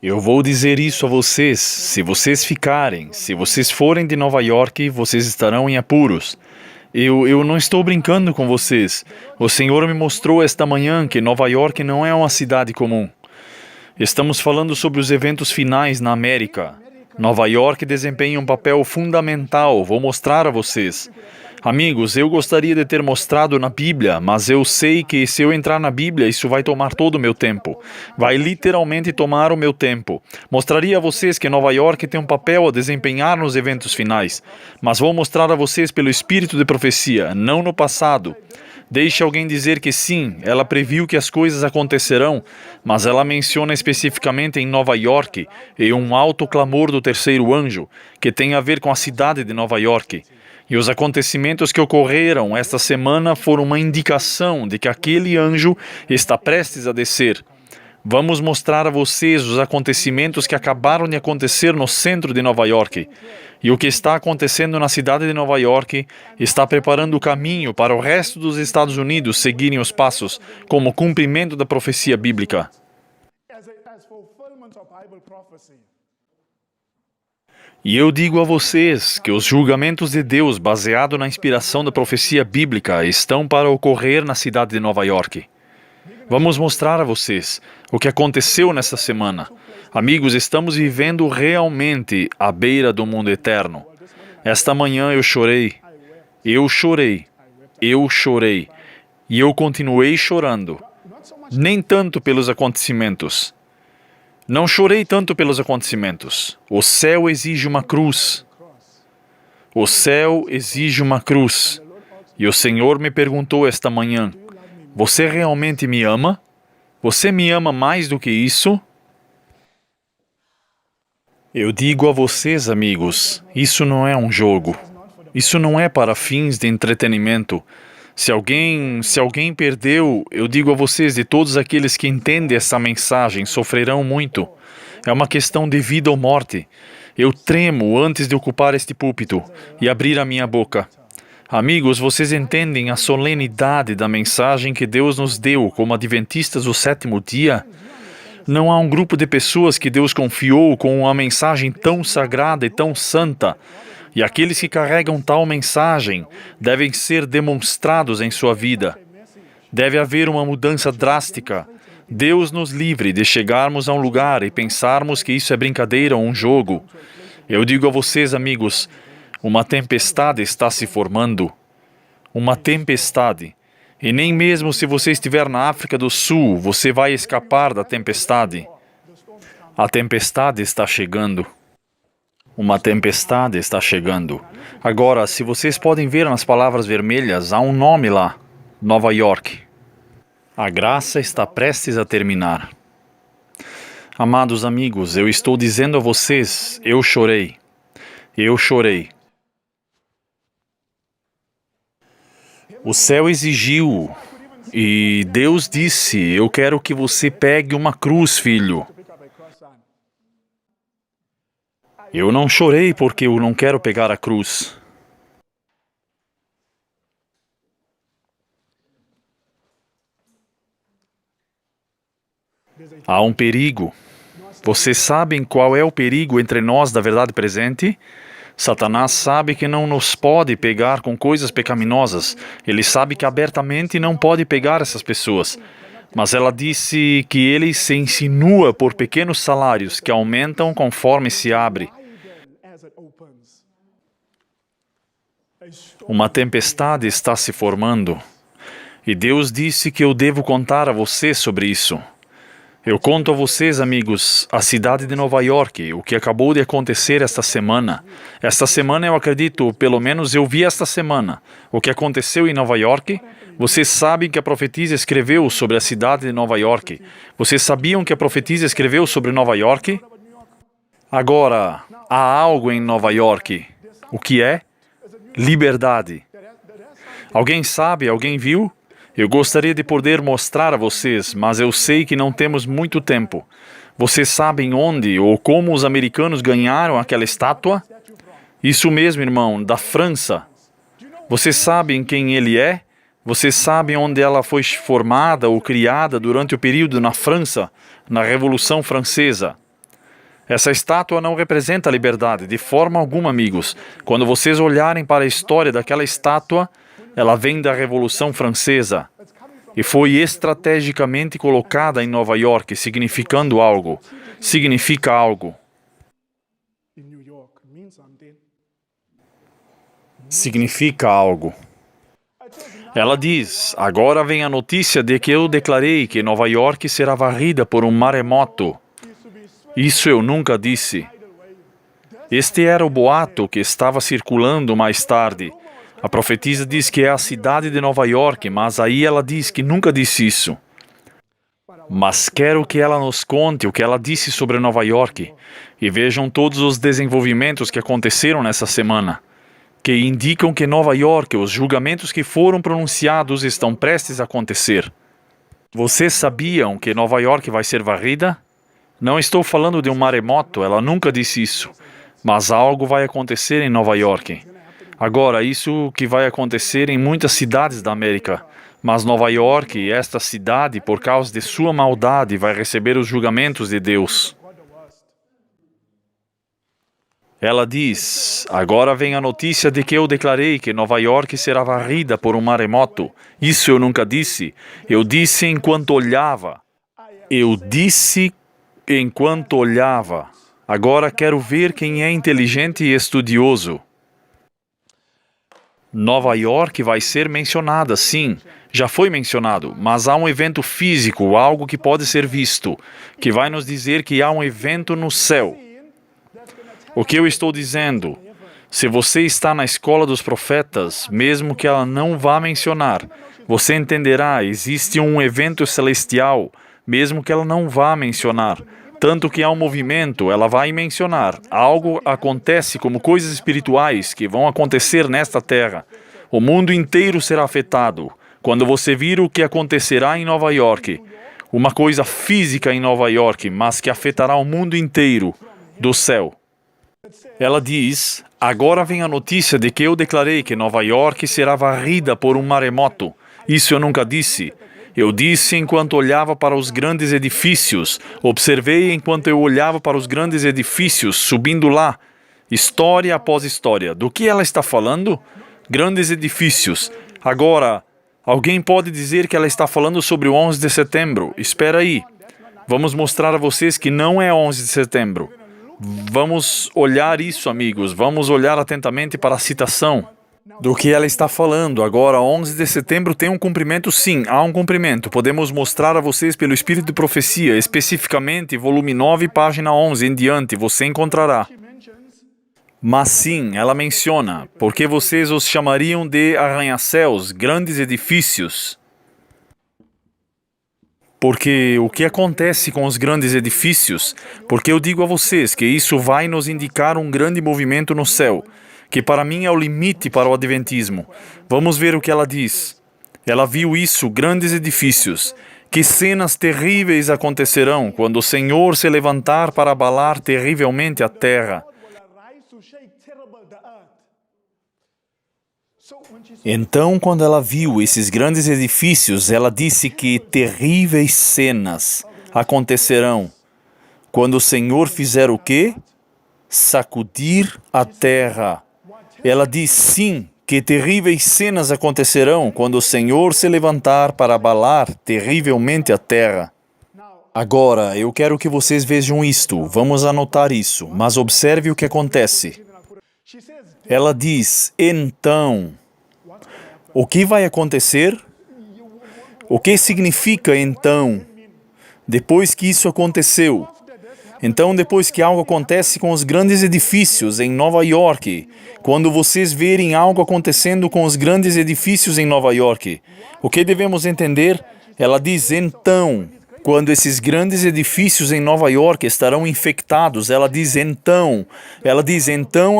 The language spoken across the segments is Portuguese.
Eu vou dizer isso a vocês, se vocês forem de Nova York, vocês estarão em apuros. Eu não estou brincando com vocês. O Senhor me mostrou esta manhã que Nova York não é uma cidade comum. Estamos falando sobre os eventos finais na América. Nova York desempenha um papel fundamental, vou mostrar a vocês. Amigos, eu gostaria de ter mostrado na Bíblia, mas eu sei que se eu entrar na Bíblia, isso vai tomar todo o meu tempo. Vai literalmente tomar o meu tempo. Mostraria a vocês que Nova York tem um papel a desempenhar nos eventos finais, mas vou mostrar a vocês pelo espírito de profecia, não no passado. Deixe alguém dizer que sim, ela previu que as coisas acontecerão, mas ela menciona especificamente em Nova York e um alto clamor do terceiro anjo, que tem a ver com a cidade de Nova York. E os acontecimentos que ocorreram esta semana foram uma indicação de que aquele anjo está prestes a descer. Vamos mostrar a vocês os acontecimentos que acabaram de acontecer no centro de Nova York. E o que está acontecendo na cidade de Nova York está preparando o caminho para o resto dos Estados Unidos seguirem os passos como cumprimento da profecia bíblica. E eu digo a vocês que os julgamentos de Deus baseados na inspiração da profecia bíblica estão para ocorrer na cidade de Nova York. Vamos mostrar a vocês o que aconteceu nessa semana. Amigos, estamos vivendo realmente à beira do mundo eterno. Esta manhã eu chorei. E eu continuei chorando. Nem tanto pelos acontecimentos. Não chorei tanto pelos acontecimentos. O céu exige uma cruz. O céu exige uma cruz. E o Senhor me perguntou esta manhã: você realmente me ama? Você me ama mais do que isso? Eu digo a vocês, amigos, isso não é um jogo. Isso não é para fins de entretenimento. Se alguém perdeu, eu digo a vocês, de todos aqueles que entendem essa mensagem, sofrerão muito. É uma questão de vida ou morte. Eu tremo antes de ocupar este púlpito e abrir a minha boca. Amigos, vocês entendem a solenidade da mensagem que Deus nos deu como adventistas do sétimo dia? Não há um grupo de pessoas que Deus confiou com uma mensagem tão sagrada e tão santa. E aqueles que carregam tal mensagem devem ser demonstrados em sua vida. Deve haver uma mudança drástica. Deus nos livre de chegarmos a um lugar e pensarmos que isso é brincadeira ou um jogo. Eu digo a vocês, amigos, uma tempestade está se formando. Uma tempestade. E nem mesmo se você estiver na África do Sul, você vai escapar da tempestade. A tempestade está chegando. Uma tempestade está chegando. Agora, se vocês podem ver nas palavras vermelhas, há um nome lá. Nova York. A graça está prestes a terminar. Amados amigos, eu estou dizendo a vocês, eu chorei. Eu chorei. O céu exigiu, e Deus disse, eu quero que você pegue uma cruz, filho. Eu não chorei porque eu não quero pegar a cruz. Há um perigo. Vocês sabem qual é o perigo entre nós da verdade presente? Satanás sabe que não nos pode pegar com coisas pecaminosas. Ele sabe que abertamente não pode pegar essas pessoas. Mas ela disse que ele se insinua por pequenos salários que aumentam conforme se abre. Uma tempestade está se formando. E Deus disse que eu devo contar a vocês sobre isso. Eu conto a vocês, amigos, a cidade de Nova York, o que acabou de acontecer esta semana. Esta semana eu acredito, pelo menos eu vi esta semana, o que aconteceu em Nova York. Vocês sabem que a profetisa escreveu sobre a cidade de Nova York. Vocês sabiam que a profetisa escreveu sobre Nova York? Agora, há algo em Nova York. O que é? Liberdade. Alguém sabe? Alguém viu? Eu gostaria de poder mostrar a vocês, mas eu sei que não temos muito tempo. Vocês sabem onde ou como os americanos ganharam aquela estátua? Isso mesmo, irmão, da França. Vocês sabem quem ele é? Vocês sabem onde ela foi formada ou criada durante o período na França, na Revolução Francesa? Essa estátua não representa a liberdade, de forma alguma, amigos. Quando vocês olharem para a história daquela estátua, ela vem da Revolução Francesa e foi estrategicamente colocada em Nova York, significando algo. Significa algo. Significa algo. Ela diz: agora vem a notícia de que eu declarei que Nova York será varrida por um maremoto. Isso eu nunca disse. Este era o boato que estava circulando mais tarde. A profetisa diz que é a cidade de Nova York, mas aí ela diz que nunca disse isso. Mas quero que ela nos conte o que ela disse sobre Nova York e vejam todos os desenvolvimentos que aconteceram nessa semana, que indicam que Nova York, os julgamentos que foram pronunciados estão prestes a acontecer. Vocês sabiam que Nova York vai ser varrida? Não estou falando de um maremoto, ela nunca disse isso, mas algo vai acontecer em Nova York. Agora, isso que vai acontecer em muitas cidades da América, mas Nova York, esta cidade, por causa de sua maldade, vai receber os julgamentos de Deus. Ela diz: agora vem a notícia de que eu declarei que Nova York será varrida por um maremoto. Isso eu nunca disse. Eu disse enquanto olhava. Eu disse enquanto olhava. Agora quero ver quem é inteligente e estudioso. Nova York vai ser mencionada, sim. Já foi mencionado, mas há um evento físico, algo que pode ser visto, que vai nos dizer que há um evento no céu. O que eu estou dizendo? Se você está na escola dos profetas, mesmo que ela não vá mencionar, você entenderá, existe um evento celestial, mesmo que ela não vá mencionar. Tanto que há um movimento, ela vai mencionar. Algo acontece como coisas espirituais que vão acontecer nesta terra. O mundo inteiro será afetado. Quando você vir o que acontecerá em Nova York, uma coisa física em Nova York, mas que afetará o mundo inteiro do céu. Ela diz: agora vem a notícia de que eu declarei que Nova York será varrida por um maremoto. Isso eu nunca disse. Eu disse enquanto olhava para os grandes edifícios. Observei enquanto eu olhava para os grandes edifícios, subindo lá. História após história. Do que ela está falando? Grandes edifícios. Agora, alguém pode dizer que ela está falando sobre o 11 de setembro. Espera aí. Vamos mostrar a vocês que não é 11 de setembro. Vamos olhar isso, amigos. Vamos olhar atentamente para a citação. Do que ela está falando. Agora, 11 de setembro tem um cumprimento? Sim, há um cumprimento. Podemos mostrar a vocês pelo Espírito de Profecia, especificamente volume 9, página 11 em diante, você encontrará. Mas sim, ela menciona, porque vocês os chamariam de arranha-céus, grandes edifícios. Porque o que acontece com os grandes edifícios? Porque eu digo a vocês que isso vai nos indicar um grande movimento no céu, que para mim é o limite para o adventismo. Vamos ver o que ela diz. Ela viu isso, grandes edifícios. Que cenas terríveis acontecerão quando o Senhor se levantar para abalar terrivelmente a terra. Então, quando ela viu esses grandes edifícios, ela disse que terríveis cenas acontecerão quando o Senhor fizer o quê? Sacudir a terra. Ela diz sim, que terríveis cenas acontecerão quando o Senhor se levantar para abalar terrivelmente a terra. Agora, eu quero que vocês vejam isto, vamos anotar isso, mas observe o que acontece. Ela diz, então, o que vai acontecer? O que significa então? Depois que isso aconteceu. Então, depois que algo acontece com os grandes edifícios em Nova York, quando vocês verem algo acontecendo com os grandes edifícios em Nova York, o que devemos entender? Ela diz, então, quando esses grandes edifícios em Nova York estarão infectados, ela diz, então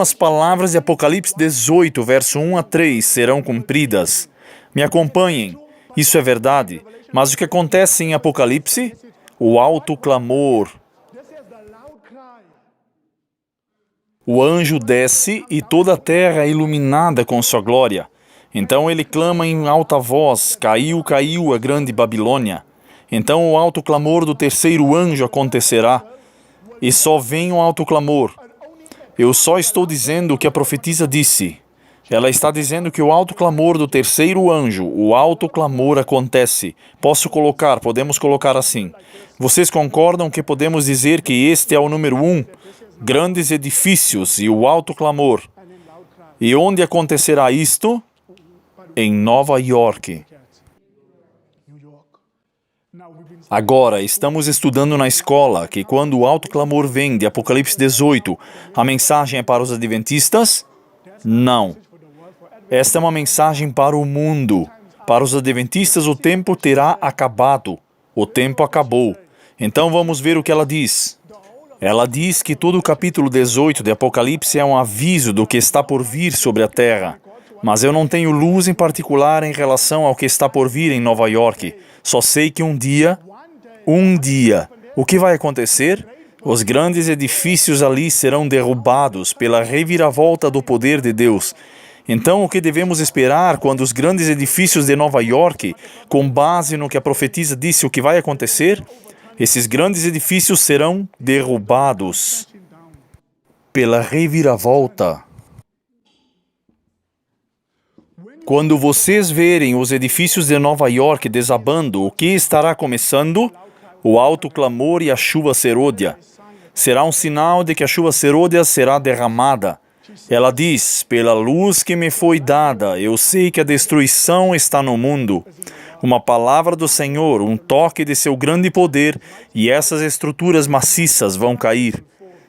as palavras de Apocalipse 18, verso 1 a 3 serão cumpridas. Me acompanhem, isso é verdade, mas o que acontece em Apocalipse? O alto clamor. O anjo desce e toda a terra é iluminada com sua glória. Então ele clama em alta voz, caiu, caiu a grande Babilônia. Então o alto clamor do terceiro anjo acontecerá. e só vem um alto clamor. Eu só estou dizendo o que a profetisa disse. Ela está dizendo que o alto clamor do terceiro anjo, o alto clamor acontece. Podemos colocar assim. Vocês concordam que podemos dizer que este é o número 1? Grandes edifícios e o alto clamor. E onde acontecerá isto? Em Nova York. Agora, estamos estudando na escola que quando o alto clamor vem de Apocalipse 18, a mensagem é para os adventistas? Não. Esta é uma mensagem para o mundo. Para os adventistas, o tempo terá acabado. O tempo acabou. Então vamos ver o que ela diz. Ela diz que todo o capítulo 18 de Apocalipse é um aviso do que está por vir sobre a Terra. Mas eu não tenho luz em particular em relação ao que está por vir em Nova York. Só sei que um dia, o que vai acontecer? Os grandes edifícios ali serão derrubados pela reviravolta do poder de Deus. Então, o que devemos esperar quando os grandes edifícios de Nova York, com base no que a profetisa disse, o que vai acontecer? Esses grandes edifícios serão derrubados pela reviravolta. Quando vocês verem os edifícios de Nova York desabando, o que estará começando? O alto clamor e a chuva serôdia. Será um sinal de que a chuva serôdia será derramada. Ela diz, pela luz que me foi dada, eu sei que a destruição está no mundo. Uma palavra do Senhor, um toque de seu grande poder, e essas estruturas maciças vão cair.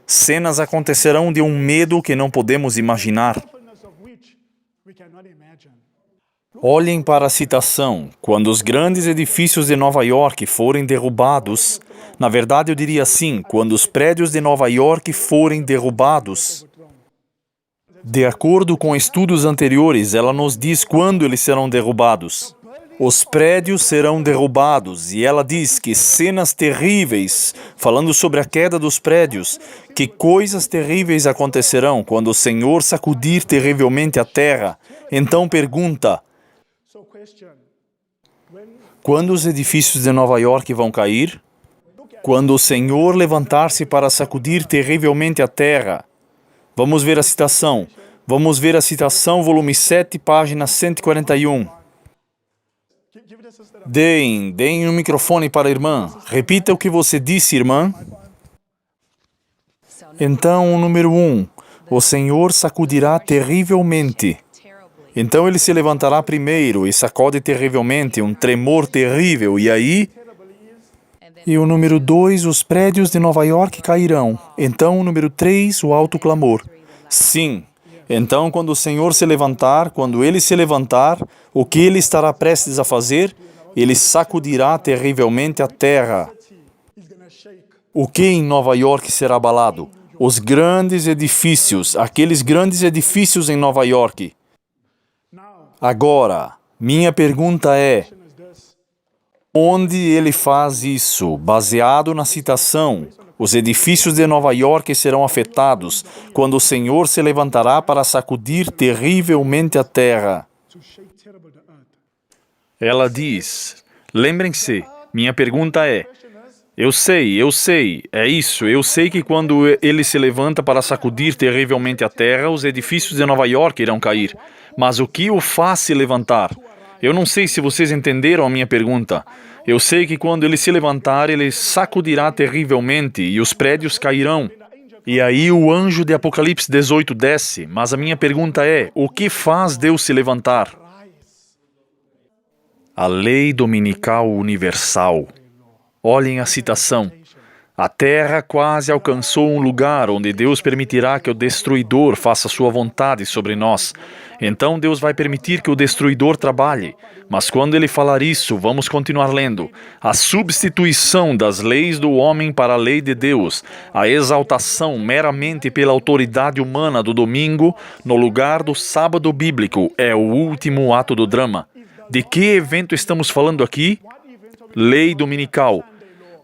Cenas acontecerão de um medo que não podemos imaginar. Olhem para a citação. Quando os grandes edifícios de Nova York forem derrubados, na verdade eu diria assim, quando os prédios de Nova York forem derrubados. De acordo com estudos anteriores, ela nos diz quando eles serão derrubados. Os prédios serão derrubados, e ela diz que cenas terríveis, falando sobre a queda dos prédios, que coisas terríveis acontecerão quando o Senhor sacudir terrivelmente a terra. Então pergunta, quando os edifícios de Nova York vão cair? Quando o Senhor levantar-se para sacudir terrivelmente a terra. Vamos ver a citação. Vamos ver a citação, volume 7, página 141. Deem um microfone para a irmã. Repita o que você disse, irmã. Então, o número 1. O Senhor sacudirá terrivelmente. Então ele se levantará primeiro e sacode terrivelmente, um tremor terrível, e aí... E o número 2, os prédios de Nova York cairão. Então o número 3, o alto clamor. Sim. Então quando o Senhor se levantar, quando ele se levantar, o que ele estará prestes a fazer? Ele sacudirá terrivelmente a terra. O que em Nova York será abalado? Os grandes edifícios, aqueles grandes edifícios em Nova York. Agora, minha pergunta é, onde ele faz isso? Baseado na citação, os edifícios de Nova York serão afetados quando o Senhor se levantará para sacudir terrivelmente a terra. Ela diz, lembrem-se, minha pergunta é, eu sei, é isso, eu sei que quando ele se levanta para sacudir terrivelmente a terra, os edifícios de Nova York irão cair. Mas o que o faz se levantar? Eu não sei se vocês entenderam a minha pergunta. Eu sei que quando ele se levantar, ele sacudirá terrivelmente e os prédios cairão. E aí o anjo de Apocalipse 18 desce. Mas a minha pergunta é, o que faz Deus se levantar? A lei dominical universal. Olhem a citação. A terra quase alcançou um lugar onde Deus permitirá que o destruidor faça sua vontade sobre nós. Então Deus vai permitir que o destruidor trabalhe. Mas quando ele falar isso, vamos continuar lendo. A substituição das leis do homem para a lei de Deus, a exaltação meramente pela autoridade humana do domingo no lugar do sábado bíblico é o último ato do drama. De que evento estamos falando aqui? Lei dominical.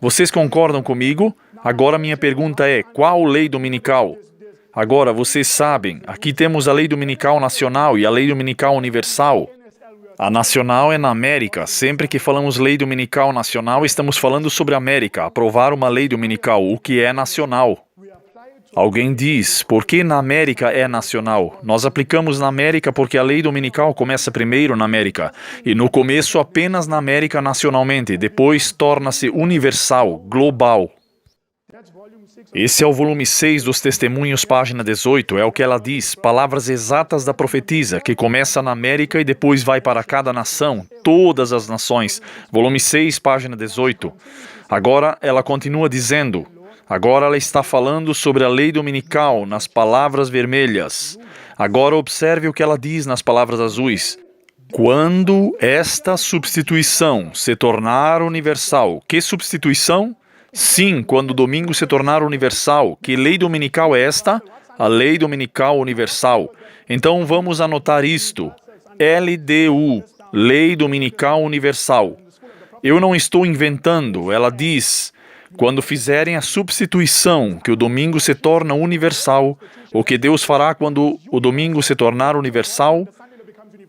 Vocês concordam comigo? Agora minha pergunta é, qual lei dominical? Agora, vocês sabem, aqui temos a lei dominical nacional e a lei dominical universal. A nacional é na América. Sempre que falamos lei dominical nacional, estamos falando sobre a América, aprovar uma lei dominical, o que é nacional. Alguém diz, por que na América é nacional? Nós aplicamos na América porque a lei dominical começa primeiro na América, e no começo apenas na América nacionalmente, depois torna-se universal, global. Esse é o volume 6 dos Testemunhos, página 18, é o que ela diz, palavras exatas da profetisa, que começa na América e depois vai para cada nação, todas as nações. Volume 6, página 18. Agora ela continua dizendo, agora ela está falando sobre a lei dominical nas palavras vermelhas. Agora observe o que ela diz nas palavras azuis. Quando esta substituição se tornar universal, que substituição? Sim, quando o domingo se tornar universal. Que lei dominical é esta? A lei dominical universal. Então vamos anotar isto. LDU, Lei Dominical Universal. Eu não estou inventando, ela diz, quando fizerem a substituição, que o domingo se torna universal, o que Deus fará quando o domingo se tornar universal?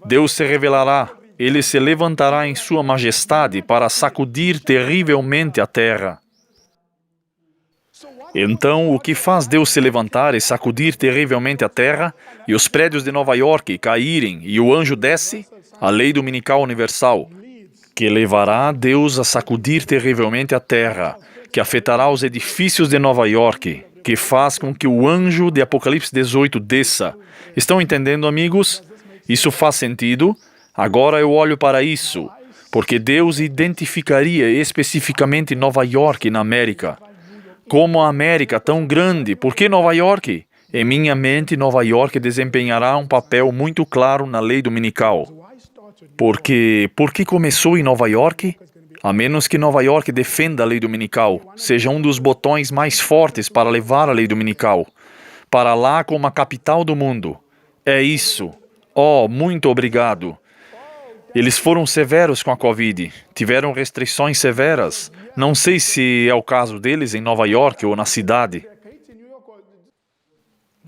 Deus se revelará, ele se levantará em sua majestade para sacudir terrivelmente a terra. Então, o que faz Deus se levantar e sacudir terrivelmente a terra, e os prédios de Nova York caírem, e o anjo desce? A lei dominical universal, que levará Deus a sacudir terrivelmente a terra, que afetará os edifícios de Nova York, que faz com que o anjo de Apocalipse 18 desça. Estão entendendo, amigos? Isso faz sentido? Agora eu olho para isso, porque Deus identificaria especificamente Nova York na América. Como a América tão grande, por que Nova York? Em minha mente, Nova York desempenhará um papel muito claro na lei dominical. Por que começou em Nova York? A menos que Nova York defenda a lei dominical, seja um dos botões mais fortes para levar a lei dominical, para lá como a capital do mundo. É isso. Oh, muito obrigado. Eles foram severos com a Covid, tiveram restrições severas. Não sei se é o caso deles em Nova York ou na cidade.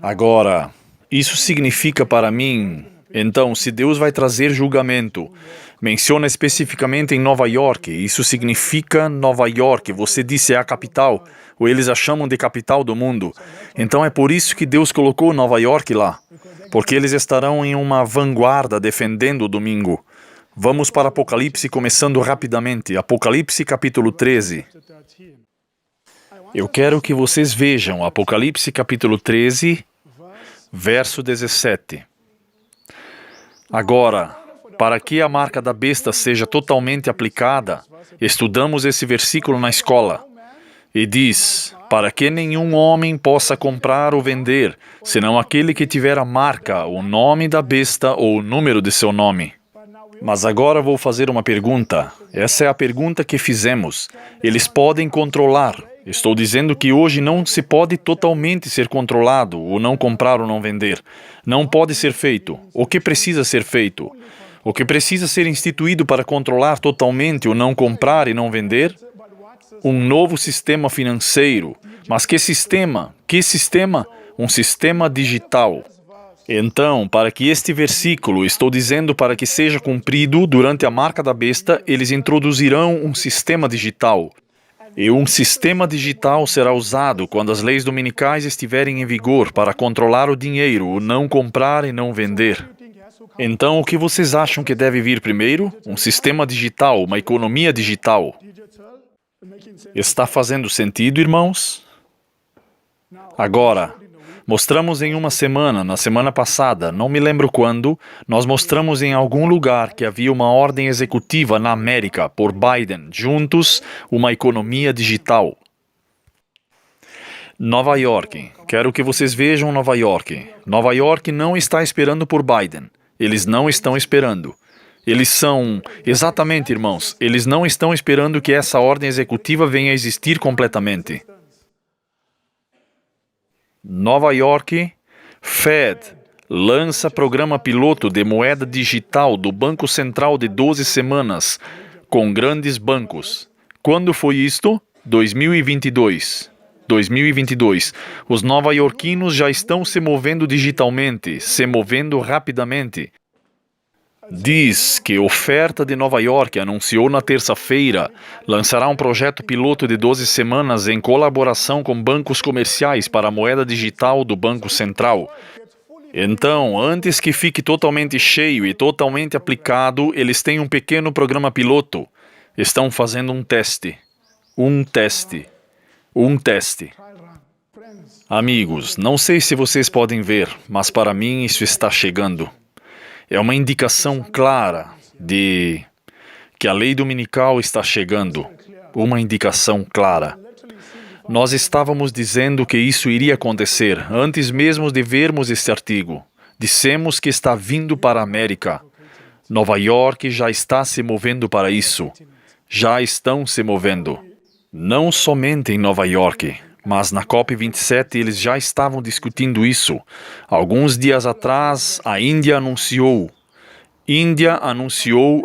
Agora, isso significa para mim, então, se Deus vai trazer julgamento, menciona especificamente em Nova York, isso significa Nova York, você disse é a capital, ou eles a chamam de capital do mundo. Então é por isso que Deus colocou Nova York lá, porque eles estarão em uma vanguarda defendendo o domingo. Vamos para Apocalipse, começando rapidamente. Apocalipse, capítulo 13. Eu quero que vocês vejam Apocalipse, capítulo 13, verso 17. Agora, para que a marca da besta seja totalmente aplicada, estudamos esse versículo na escola. E diz, para que nenhum homem possa comprar ou vender, senão aquele que tiver a marca, o nome da besta ou o número de seu nome. Mas agora vou fazer uma pergunta. Essa é a pergunta que fizemos. Eles podem controlar. Estou dizendo que hoje não se pode totalmente ser controlado, ou não comprar ou não vender. Não pode ser feito. O que precisa ser feito? O que precisa ser instituído para controlar totalmente o não comprar e não vender? Um novo sistema financeiro. Mas que sistema? Que sistema? Um sistema digital. Então, para que este versículo, estou dizendo para que seja cumprido durante a marca da besta, eles introduzirão um sistema digital. E um sistema digital será usado quando as leis dominicais estiverem em vigor para controlar o dinheiro, o não comprar e não vender. Então, o que vocês acham que deve vir primeiro? Um sistema digital, uma economia digital. Está fazendo sentido, irmãos? Agora, mostramos em uma semana, na semana passada, não me lembro quando, nós mostramos em algum lugar que havia uma ordem executiva na América, por Biden, juntos, uma economia digital. Nova York. Quero que vocês vejam Nova York. Nova York não está esperando por Biden. Eles não estão esperando. Eles são... Exatamente, irmãos. Eles não estão esperando que essa ordem executiva venha a existir completamente. Nova York, Fed, lança programa piloto de moeda digital do Banco Central de 12 semanas, com grandes bancos. Quando foi isto? 2022. 2022. Os nova-iorquinos já estão se movendo digitalmente, se movendo rapidamente. Diz que Oferta de Nova York anunciou na terça-feira lançará um projeto piloto de 12 semanas em colaboração com bancos comerciais para a moeda digital do Banco Central. Então, antes que fique totalmente cheio e totalmente aplicado, eles têm um pequeno programa piloto. Estão fazendo um teste. Um teste. Um teste. Amigos, não sei se vocês podem ver, mas para mim isso está chegando. É uma indicação clara de que a lei dominical está chegando. Uma indicação clara. Nós estávamos dizendo que isso iria acontecer antes mesmo de vermos este artigo. Dissemos que está vindo para a América. Nova York já está se movendo para isso. Já estão se movendo. Não somente em Nova York, mas na COP27 eles já estavam discutindo isso. Alguns dias atrás, a Índia anunciou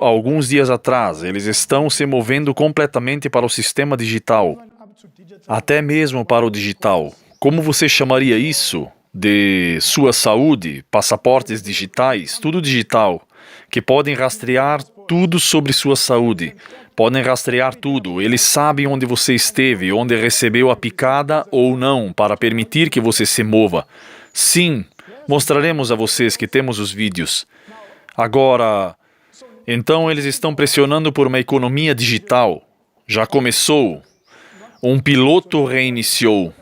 alguns dias atrás, eles estão se movendo completamente para o sistema digital. Até mesmo para o digital. Como você chamaria isso? De sua saúde, passaportes digitais, tudo digital, que podem rastrear tudo sobre sua saúde. Podem rastrear tudo. Eles sabem onde você esteve, onde recebeu a picada ou não, para permitir que você se mova. Sim, mostraremos a vocês que temos os vídeos. Agora, então eles estão pressionando por uma economia digital. Já começou. Um piloto reiniciou.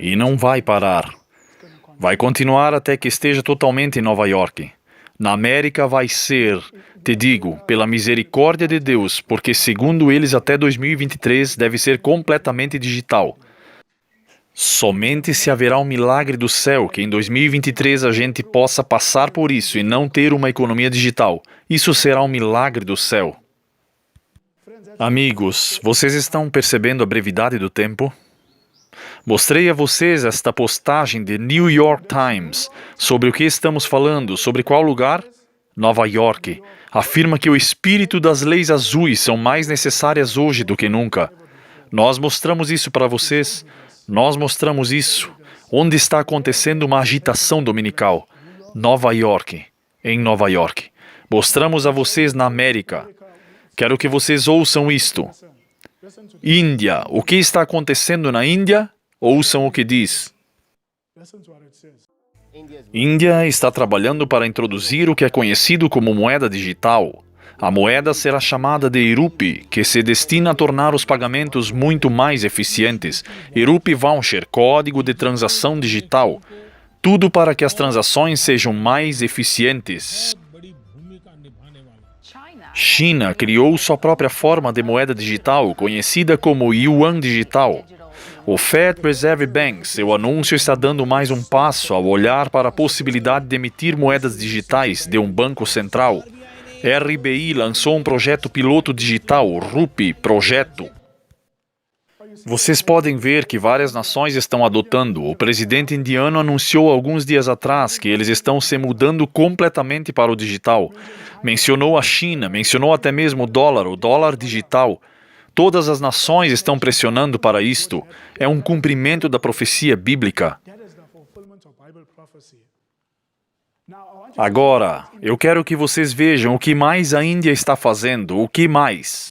E não vai parar. Vai continuar até que esteja totalmente em Nova York. Na América vai ser, te digo, pela misericórdia de Deus, porque segundo eles até 2023 deve ser completamente digital. Somente se haverá um milagre do céu que em 2023 a gente possa passar por isso e não ter uma economia digital. Isso será um milagre do céu. Amigos, vocês estão percebendo a brevidade do tempo? Mostrei a vocês esta postagem de New York Times sobre o que estamos falando, sobre qual lugar? Nova York. Afirma que o espírito das leis azuis são mais necessárias hoje do que nunca. Nós mostramos isso para vocês. Nós mostramos isso. Onde está acontecendo uma agitação dominical? Nova York. Em Nova York. Mostramos a vocês na América. Quero que vocês ouçam isto. Índia. O que está acontecendo na Índia? Ouçam o que diz. Índia está trabalhando para introduzir o que é conhecido como moeda digital. A moeda será chamada de Rupee, que se destina a tornar os pagamentos muito mais eficientes. Rupee Voucher, código de transação digital. Tudo para que as transações sejam mais eficientes. China criou sua própria forma de moeda digital, conhecida como Yuan Digital. O Fed Reserve Bank, seu anúncio está dando mais um passo ao olhar para a possibilidade de emitir moedas digitais de um banco central. RBI lançou um projeto piloto digital, Rupee Projeto. Vocês podem ver que várias nações estão adotando. O presidente indiano anunciou alguns dias atrás que eles estão se mudando completamente para o digital. Mencionou a China, mencionou até mesmo o dólar digital. Todas as nações estão pressionando para isto. É um cumprimento da profecia bíblica. Agora, eu quero que vocês vejam o que mais a Índia está fazendo, o que mais.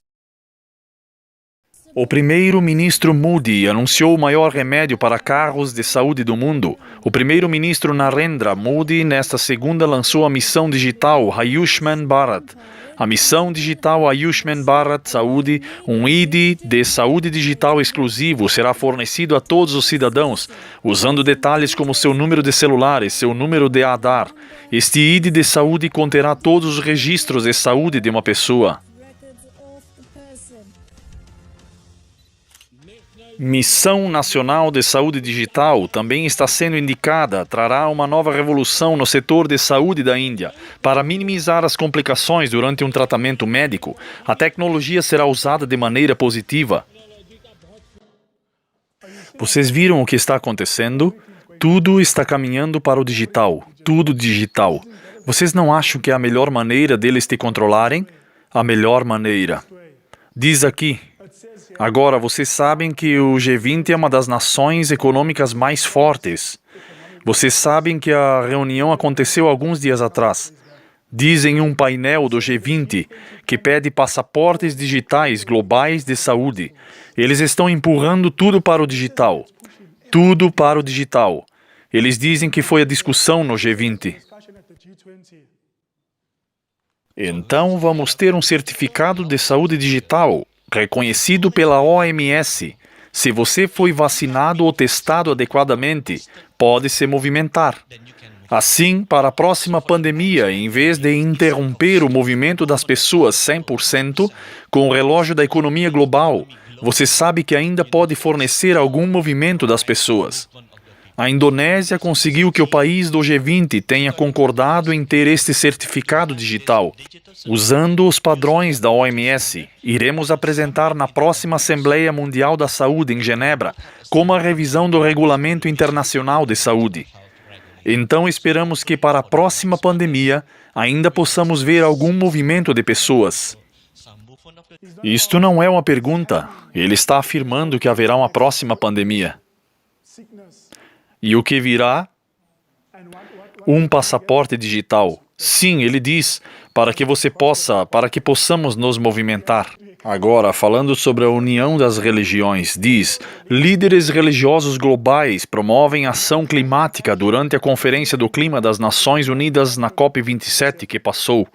O primeiro-ministro Modi anunciou o maior remédio para carros de saúde do mundo. O primeiro-ministro Narendra Modi, nesta segunda, lançou a missão digital Ayushman Bharat. A missão digital Ayushman Bharat Saúde, um ID de saúde digital exclusivo, será fornecido a todos os cidadãos, usando detalhes como seu número de celular e seu número de Aadhaar. Este ID de saúde conterá todos os registros de saúde de uma pessoa. Missão Nacional de Saúde Digital também está sendo indicada, trará uma nova revolução no setor de saúde da Índia. Para minimizar as complicações durante um tratamento médico, a tecnologia será usada de maneira positiva. Vocês viram o que está acontecendo? Tudo está caminhando para o digital, tudo digital. Vocês não acham que é a melhor maneira deles te controlarem? A melhor maneira. Diz aqui. Agora, vocês sabem que o G20 é uma das nações econômicas mais fortes. Vocês sabem que a reunião aconteceu alguns dias atrás. Dizem um painel do G20 que pede passaportes digitais globais de saúde. Eles estão empurrando tudo para o digital. Tudo para o digital. Eles dizem que foi a discussão no G20. Então vamos ter um certificado de saúde digital, reconhecido pela OMS. Se você foi vacinado ou testado adequadamente, pode se movimentar. Assim, para a próxima pandemia, em vez de interromper o movimento das pessoas 100% com o relógio da economia global, você sabe que ainda pode fornecer algum movimento das pessoas. A Indonésia conseguiu que o país do G20 tenha concordado em ter este certificado digital. Usando os padrões da OMS, iremos apresentar na próxima Assembleia Mundial da Saúde em Genebra como a revisão do Regulamento Internacional de Saúde. Então esperamos que para a próxima pandemia ainda possamos ver algum movimento de pessoas. Isto não é uma pergunta. Ele está afirmando que haverá uma próxima pandemia. E o que virá? Um passaporte digital. Sim, ele diz, para que possamos nos movimentar. Agora, falando sobre a união das religiões, diz: líderes religiosos globais promovem ação climática durante a Conferência do Clima das Nações Unidas na COP27 que passou.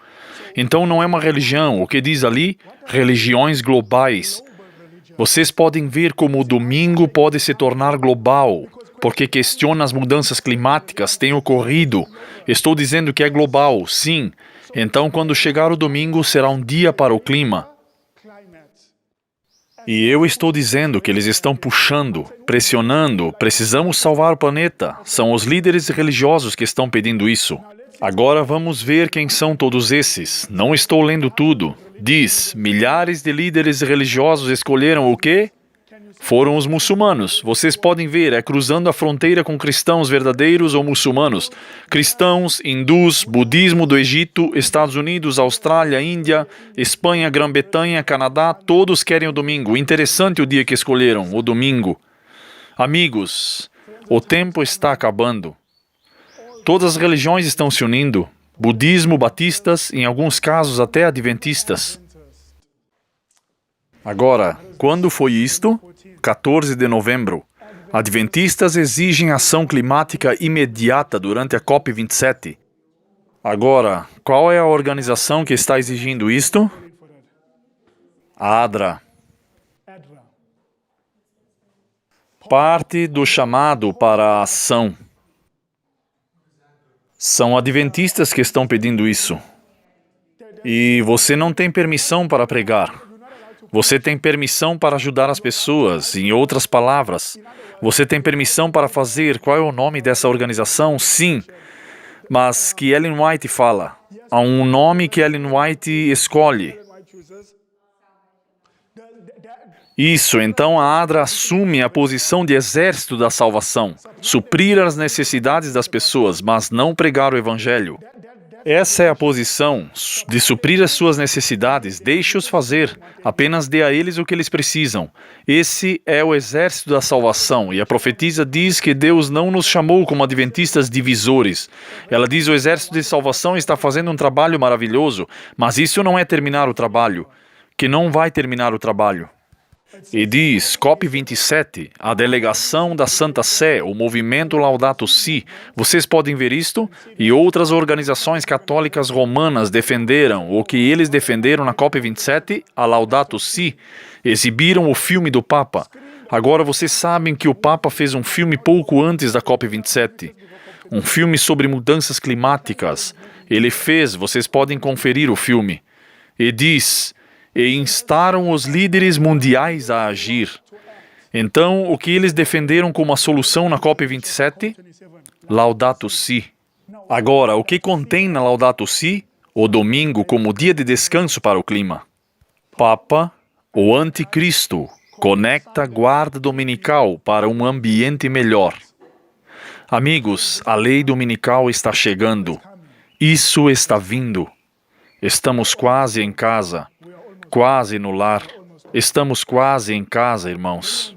Então não é uma religião, o que diz ali? Religiões globais. Vocês podem ver como o domingo pode se tornar global, porque questiona as mudanças climáticas têm ocorrido. Estou dizendo que é global, sim. Então quando chegar o domingo será um dia para o clima. E eu estou dizendo que eles estão puxando, pressionando, precisamos salvar o planeta. São os líderes religiosos que estão pedindo isso. Agora vamos ver quem são todos esses. Não estou lendo tudo. Diz, milhares de líderes religiosos escolheram o quê? Foram os muçulmanos. Vocês podem ver, é cruzando a fronteira com cristãos verdadeiros ou muçulmanos. Cristãos, hindus, budismo do Egito, Estados Unidos, Austrália, Índia, Espanha, Grã-Bretanha, Canadá, todos querem o domingo. Interessante o dia que escolheram, o domingo. Amigos, o tempo está acabando. Todas as religiões estão se unindo. Budismo, batistas, em alguns casos até adventistas. Agora, quando foi isto? 14 de novembro. Adventistas exigem ação climática imediata durante a COP27. Agora, qual é a organização que está exigindo isto? A ADRA. Parte do chamado para a ação. São adventistas que estão pedindo isso. E você não tem permissão para pregar. Você tem permissão para ajudar as pessoas. Em outras palavras, você tem permissão para fazer. Qual é o nome dessa organização? Sim. Mas que Ellen White fala. Há um nome que Ellen White escolhe. Isso, então a ADRA assume a posição de exército da salvação. Suprir as necessidades das pessoas, mas não pregar o evangelho. Essa é a posição de suprir as suas necessidades, deixe-os fazer, apenas dê a eles o que eles precisam. Esse é o exército da salvação, e a profetisa diz que Deus não nos chamou como adventistas divisores. Ela diz que o exército de salvação está fazendo um trabalho maravilhoso, mas isso não é terminar o trabalho, que não vai terminar o trabalho. E diz, COP27, a delegação da Santa Sé, o movimento Laudato Si, vocês podem ver isto? E outras organizações católicas romanas defenderam o que eles defenderam na COP27, a Laudato Si, exibiram o filme do Papa. Agora vocês sabem que o Papa fez um filme pouco antes da COP27, um filme sobre mudanças climáticas. Ele fez, vocês podem conferir o filme, e diz... E instaram os líderes mundiais a agir. Então, o que eles defenderam como a solução na COP27? Laudato Si. Agora, o que contém na Laudato Si? O domingo como dia de descanso para o clima. Papa, o anticristo, conecta a guarda dominical para um ambiente melhor. Amigos, a lei dominical está chegando. Isso está vindo. Estamos quase em casa. Quase no lar. Estamos quase em casa, irmãos.